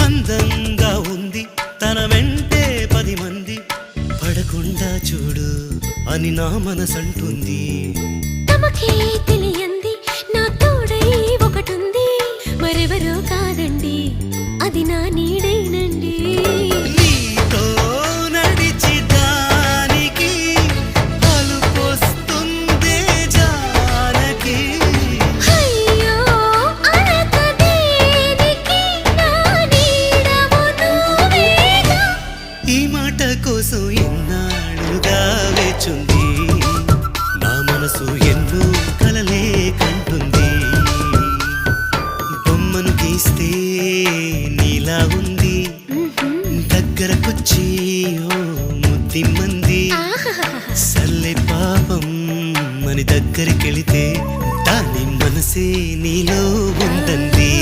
అందంగా ఉంది తన వెంటే 10 మంది పడకుండా చూడు అని నా మనసంటుంది. తమకే తెలియంది నా తోడై ఒకటుంది, మరెవరో కాదండి అది నా నీడేనండి. నీతో నడిచి దానికి అలుపొస్తుందే జానకి. అయ్యో అనక దేనికి నా నీడవు నువ్వేగా. ఈ మాట కోసం ఎన్నాళ్ళుగా వేచుంది నా మనసు, ఎన్నో కలలే కంటుంది. బొమ్మను గీస్తే నీలా ఉంది, దగ్గరకొచ్చి ఓ ముద్దిమ్మంది. సల్లే పాపం అని దగ్గరికెళితే దాని మనసే నీలో ఉందంది.